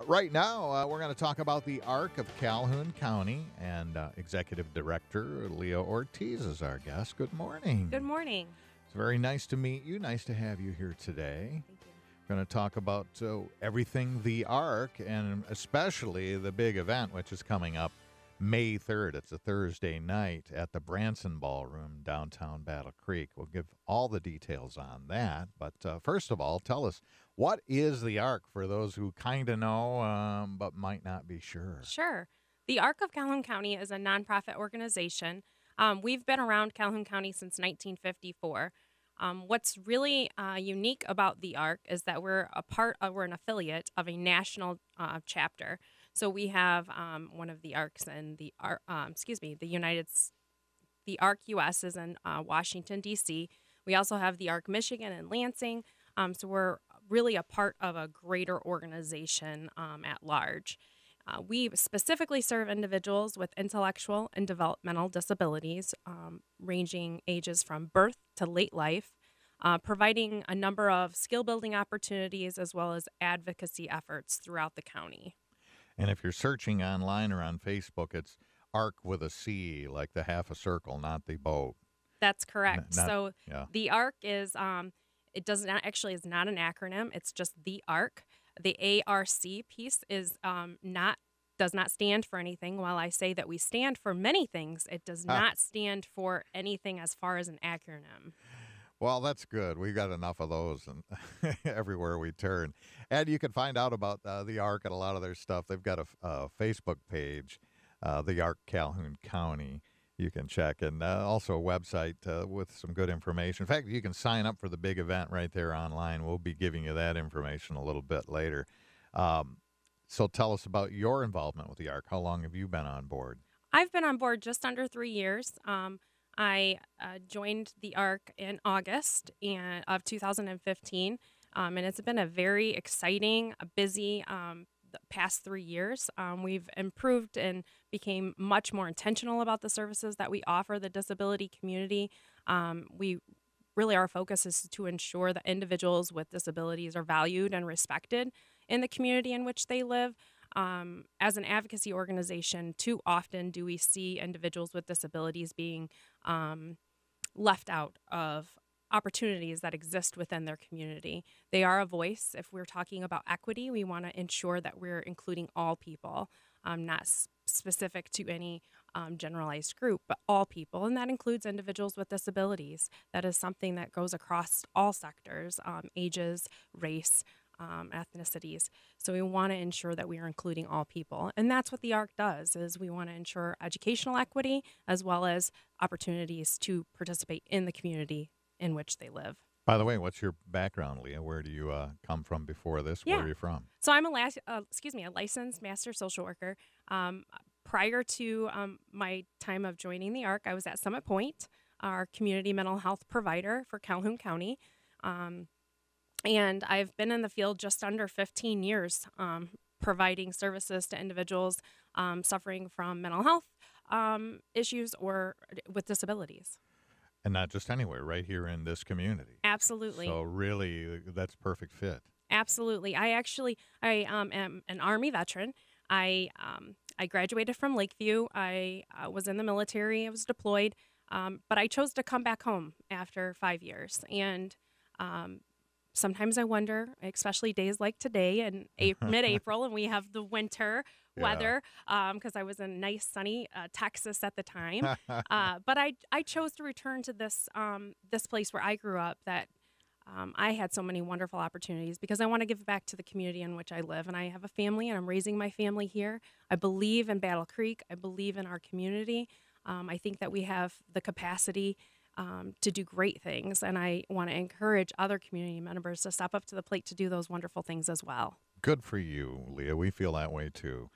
Right now, we're going to talk about the Arc of Calhoun County, and Executive Director Leah Ortiz is our guest. Good morning. Good morning. It's very nice to meet you. Nice to have you here today. Thank you. We're going to talk about everything the Arc, and especially the big event, which is coming up May 3rd. It's a Thursday night at the Branson Ballroom, downtown Battle Creek. We'll give all the details on that. But first of all, tell us, what is the Arc for those who kind of know but might not be sure? Sure. The Arc of Calhoun County is a nonprofit organization. We've been around Calhoun County since 1954. What's really unique about the Arc is that we're an affiliate of a national chapter. So we have one of the Arcs in the Arc US is in Washington, D.C. We also have the Arc Michigan in Lansing. So we're really a part of a greater organization at large. We specifically serve individuals with intellectual and developmental disabilities, ranging ages from birth to late life, providing a number of skill-building opportunities as well as advocacy efforts throughout the county. And if you're searching online or on Facebook, it's Arc with a C, like the half a circle, not the boat. That's correct. Yeah. The Arc is, it does not actually is not an acronym. It's just the Arc. The ARC piece is does not stand for anything. While I say that we stand for many things, it does not stand for anything as far as an acronym. Well, that's good. We've got enough of those and everywhere we turn. And you can find out about the Arc and a lot of their stuff. They've got a Facebook page, the Arc Calhoun County. You can check, and also a website with some good information. In fact, you can sign up for the big event right there online. We'll be giving you that information a little bit later. So tell us about your involvement with the Arc. How long have you been on board? I've been on board just under 3 years. I joined the Arc in August of 2015, and it's been a very exciting, busy the past 3 years. We've improved and became much more intentional about the services that we offer the disability community. Our focus is to ensure that individuals with disabilities are valued and respected in the community in which they live. As an advocacy organization, too often do we see individuals with disabilities being left out of opportunities that exist within their community. They are a voice. If we're talking about equity, we want to ensure that we're including all people, not specific to any generalized group, but all people, and that includes individuals with disabilities. That is something that goes across all sectors, ages, race, ethnicities. So we want to ensure that we are including all people. And that's what the Arc does, is we want to ensure educational equity as well as opportunities to participate in the community in which they live. By the way, what's your background, Leah? Where do you come from before this? Yeah. Where are you from? So I'm a licensed master social worker. Prior to my time of joining the Arc, I was at Summit Point, our community mental health provider for Calhoun County. And I've been in the field just under 15 years, providing services to individuals suffering from mental health issues or with disabilities. And not just anywhere, right here in this community. Absolutely. So really, that's perfect fit. Absolutely. I am an Army veteran. I graduated from Lakeview. I was in the military. I was deployed, but I chose to come back home after 5 years. And sometimes I wonder, especially days like today in mid-April, and we have the winter weather, because I was in nice sunny Texas at the time. But I chose to return to this place where I grew up, that I had so many wonderful opportunities, because I want to give back to the community in which I live. And I have a family, and I'm raising my family here. I believe in Battle Creek. I believe in our community. I think that we have the capacity to do great things, and I want to encourage other community members to step up to the plate to do those wonderful things as well. Good for you, Leah. We feel that way too.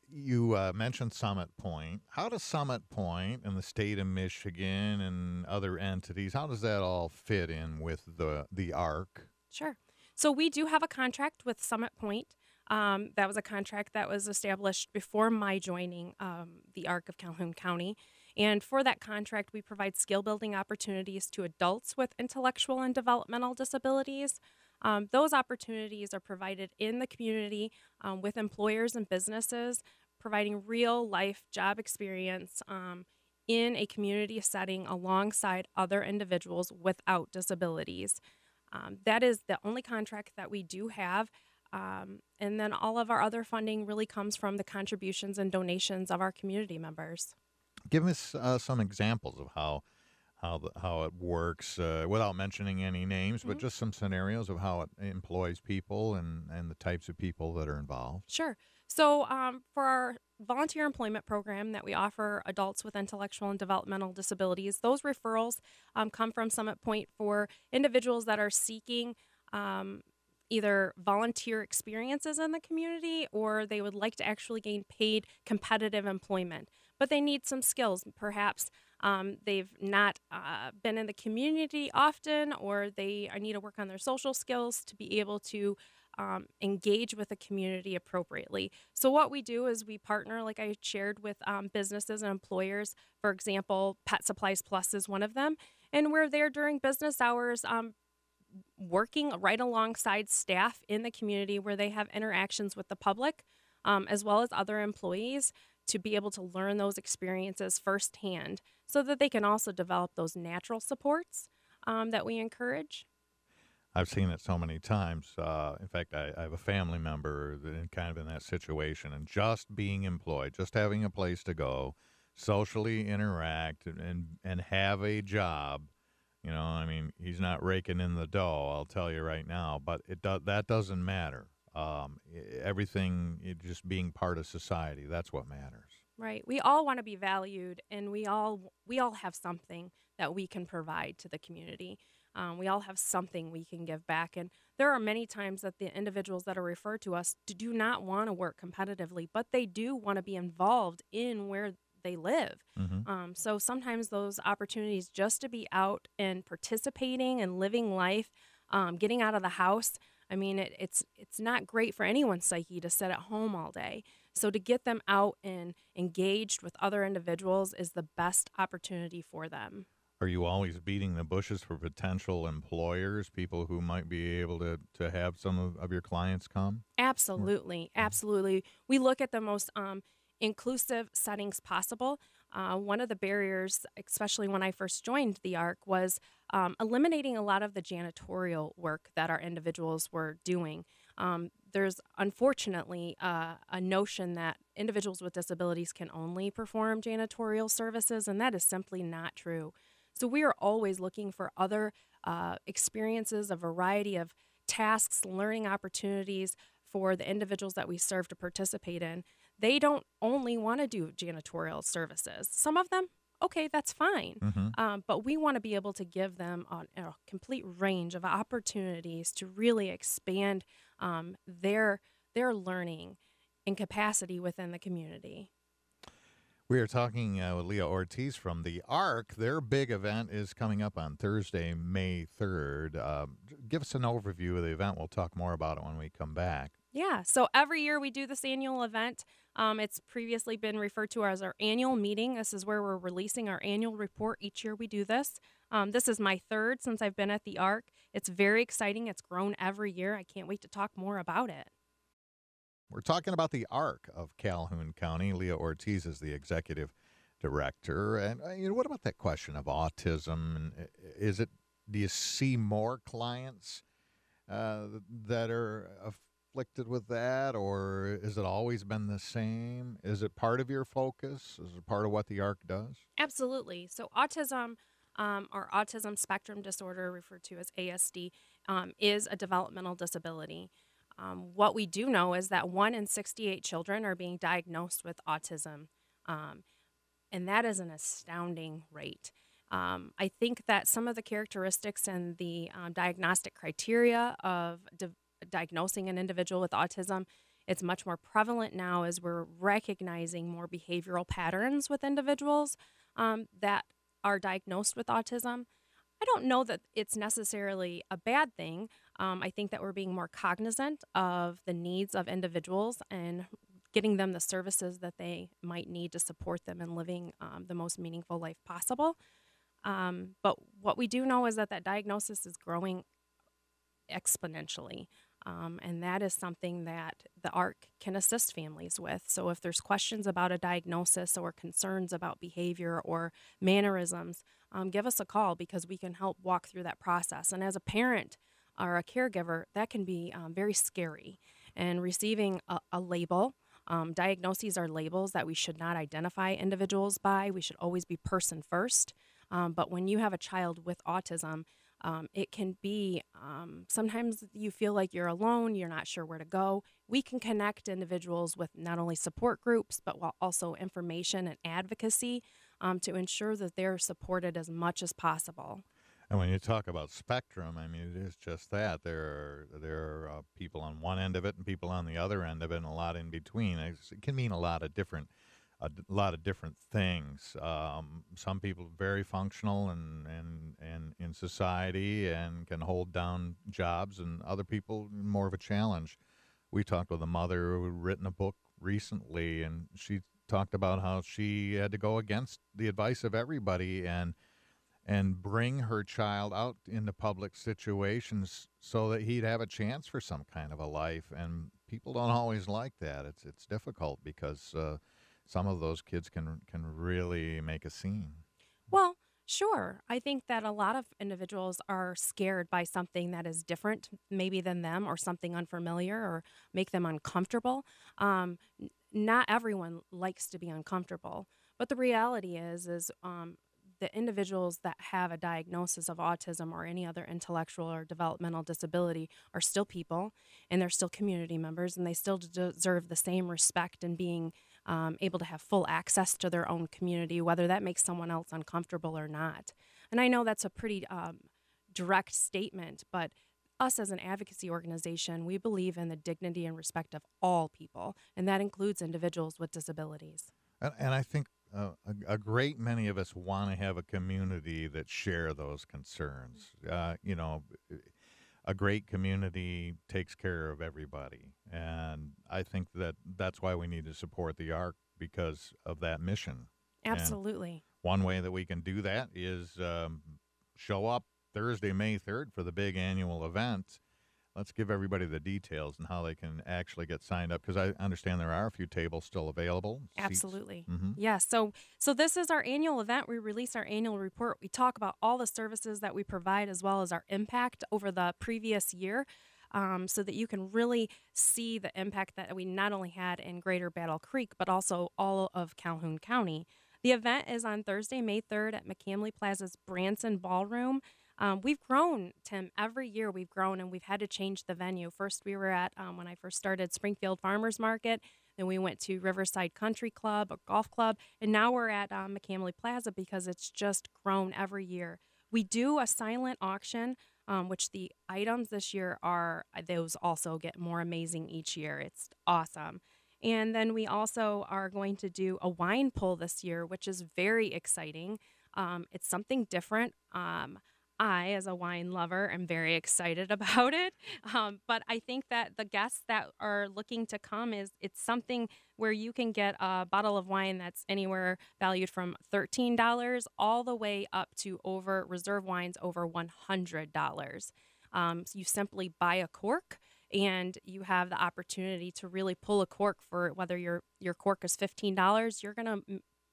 You mentioned Summit Point. How does Summit Point and the state of Michigan and other entities, how does that all fit in with the Arc? Sure. So we do have a contract with Summit Point. That was a contract that was established before my joining the Arc of Calhoun County. And for that contract, we provide skill building opportunities to adults with intellectual and developmental disabilities. Those opportunities are provided in the community with employers and businesses, providing real life job experience in a community setting alongside other individuals without disabilities. That is the only contract that we do have. And then all of our other funding really comes from the contributions and donations of our community members. Give us some examples of how it works without mentioning any names, but just some scenarios of how it employs people and the types of people that are involved. Sure. So, for our volunteer employment program that we offer adults with intellectual and developmental disabilities, those referrals come from Summit Point for individuals that are seeking either volunteer experiences in the community or they would like to actually gain paid competitive employment. But they need some skills. Perhaps they've not been in the community often, or they need to work on their social skills to be able to engage with the community appropriately. So what we do is we partner, like I shared, with businesses and employers. For example, Pet Supplies Plus is one of them. And we're there during business hours working right alongside staff in the community where they have interactions with the public as well as other employees to be able to learn those experiences firsthand so that they can also develop those natural supports that we encourage. I've seen it so many times. In fact, I have a family member kind of in that situation, and just being employed, just having a place to go, socially interact, and have a job. You know, I mean, he's not raking in the dough, I'll tell you right now, but that doesn't matter. Everything, just being part of society, that's what matters. Right. We all want to be valued, and we all have something that we can provide to the community. We all have something we can give back. And there are many times that the individuals that are referred to us do not want to work competitively, but they do want to be involved in where they live. So sometimes those opportunities just to be out and participating and living life, getting out of the house. I mean, it's not great for anyone's psyche to sit at home all day. So to get them out and engaged with other individuals is the best opportunity for them. Are you always beating the bushes for potential employers, people who might be able to have some of your clients come? Absolutely. Absolutely. We look at the most inclusive settings possible. One of the barriers, especially when I first joined the ARC, was eliminating a lot of the janitorial work that our individuals were doing. There's unfortunately a notion that individuals with disabilities can only perform janitorial services, and that is simply not true. So we are always looking for other experiences, a variety of tasks, learning opportunities for the individuals that we serve to participate in. They don't only want to do janitorial services. Some of them, okay, that's fine. But we want to be able to give them a complete range of opportunities to really expand their learning and capacity within the community. We are talking with Leah Ortiz from the ARC. Their big event is coming up on Thursday, May 3rd. Give us an overview of the event. We'll talk more about it when we come back. Yeah, so every year we do this annual event. It's previously been referred to as our annual meeting. This is where we're releasing our annual report. Each year we do this. This is my third since I've been at the ARC. It's very exciting. It's grown every year. I can't wait to talk more about it. We're talking about the ARC of Calhoun County. Leah Ortiz is the executive director. And what about that question of autism? Do you see more clients that are afflicted with that, or has it always been the same? Is it part of your focus? Is it part of what the ARC does? Absolutely. So autism, or autism spectrum disorder, referred to as ASD, is a developmental disability. What we do know is that 1 in 68 children are being diagnosed with autism, and that is an astounding rate. I think that some of the characteristics and the diagnostic criteria of diagnosing an individual with autism, it's much more prevalent now as we're recognizing more behavioral patterns with individuals that are diagnosed with autism. I don't know that it's necessarily a bad thing. I think that we're being more cognizant of the needs of individuals and getting them the services that they might need to support them in living the most meaningful life possible. But what we do know is that diagnosis is growing exponentially. And that is something that the ARC can assist families with. So if there's questions about a diagnosis or concerns about behavior or mannerisms, give us a call because we can help walk through that process. And as a parent or a caregiver, that can be very scary. And receiving a label, diagnoses are labels that we should not identify individuals by. We should always be person first. But when you have a child with autism, it can be sometimes you feel like you're alone, you're not sure where to go. We can connect individuals with not only support groups, but also information and advocacy to ensure that they're supported as much as possible. And when you talk about spectrum, I mean, it is just that. There are people on one end of it and people on the other end of it, and a lot in between. It can mean a lot of different things. Some people are very functional and in society and can hold down jobs, and other people more of a challenge. We talked with a mother who had written a book recently, and she talked about how she had to go against the advice of everybody and bring her child out into public situations so that he'd have a chance for some kind of a life. And people don't always like that. It's difficult because some of those kids can really make a scene. Well, sure. I think that a lot of individuals are scared by something that is different, maybe than them, or something unfamiliar, or make them uncomfortable. Not everyone likes to be uncomfortable, but the reality is the individuals that have a diagnosis of autism or any other intellectual or developmental disability are still people, and they're still community members, and they still deserve the same respect and being able to have full access to their own community, whether that makes someone else uncomfortable or not. And I know that's a pretty direct statement, but us as an advocacy organization, we believe in the dignity and respect of all people, and that includes individuals with disabilities. And I think a great many of us want to have a community that share those concerns. A great community takes care of everybody. And I think that's why we need to support the ARC, because of that mission. Absolutely. And one way that we can do that is show up Thursday, May 3rd for the big annual event. Let's give everybody the details and how they can actually get signed up, because I understand there are a few tables still available. Absolutely. Mm-hmm. Yes. So this is our annual event. We release our annual report. We talk about all the services that we provide as well as our impact over the previous year, so that you can really see the impact that we not only had in Greater Battle Creek, but also all of Calhoun County. The event is on Thursday, May 3rd at McCamley Plaza's Branson Ballroom. We've grown, Tim. Every year we've grown, and we've had to change the venue. First, we were at, when I first started, Springfield Farmers Market. Then we went to Riverside Country Club, a golf club. And now we're at McCamley Plaza because it's just grown every year. We do a silent auction, which the items this year those also get more amazing each year. It's awesome. And then we also are going to do a wine pull this year, which is very exciting. It's something different. I, as a wine lover, am very excited about it. But I think that the guests that are looking to come, it's something where you can get a bottle of wine that's anywhere valued from $13 all the way up to over reserve wines over $100. So you simply buy a cork, and you have the opportunity to really pull a cork for whether your cork is $15. You're going to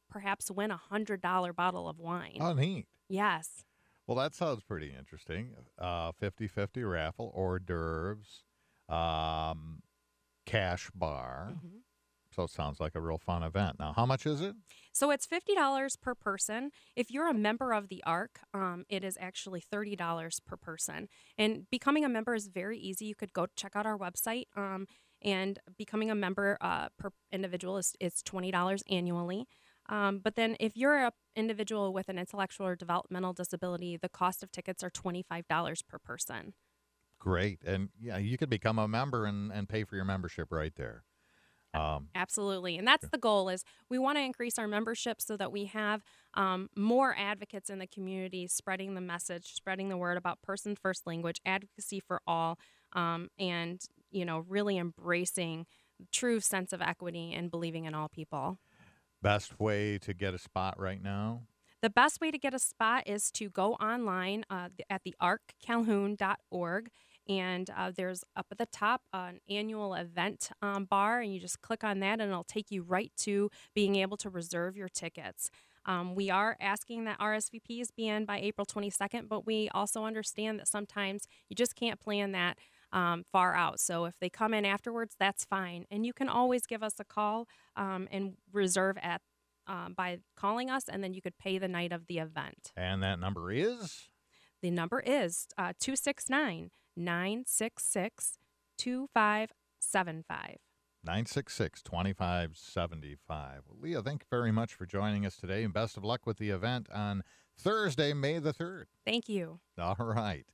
perhaps win a $100 bottle of wine. Oh, neat. Yes. Well, that sounds pretty interesting. 50-50 raffle, hors d'oeuvres, cash bar. Mm-hmm. So it sounds like a real fun event. Now, how much is it? So it's $50 per person. If you're a member of the ARC, it is actually $30 per person. And becoming a member is very easy. You could go check out our website, and becoming a member per individual is $20 annually. But then if you're an individual with an intellectual or developmental disability, the cost of tickets are $25 per person. Great. And yeah, you could become a member and pay for your membership right there. Absolutely. And that's the goal, is we want to increase our membership so that we have more advocates in the community spreading the message, spreading the word about person first language, advocacy for all, and, really embracing true sense of equity and believing in all people. Best way to get a spot right now? The best way to get a spot is to go online at the arccalhoun.org And there's up at the top an annual event bar, and you just click on that, and it'll take you right to being able to reserve your tickets. We are asking that RSVPs be in by April 22nd, but we also understand that sometimes you just can't plan that far out. So if they come in afterwards, that's fine. And you can always give us a call and reserve at by calling us, and then you could pay the night of the event. And that number is? The number is 269-966-2575. 966-2575. Well, Leah, thank you very much for joining us today, and best of luck with the event on Thursday, May the 3rd. Thank you. All right.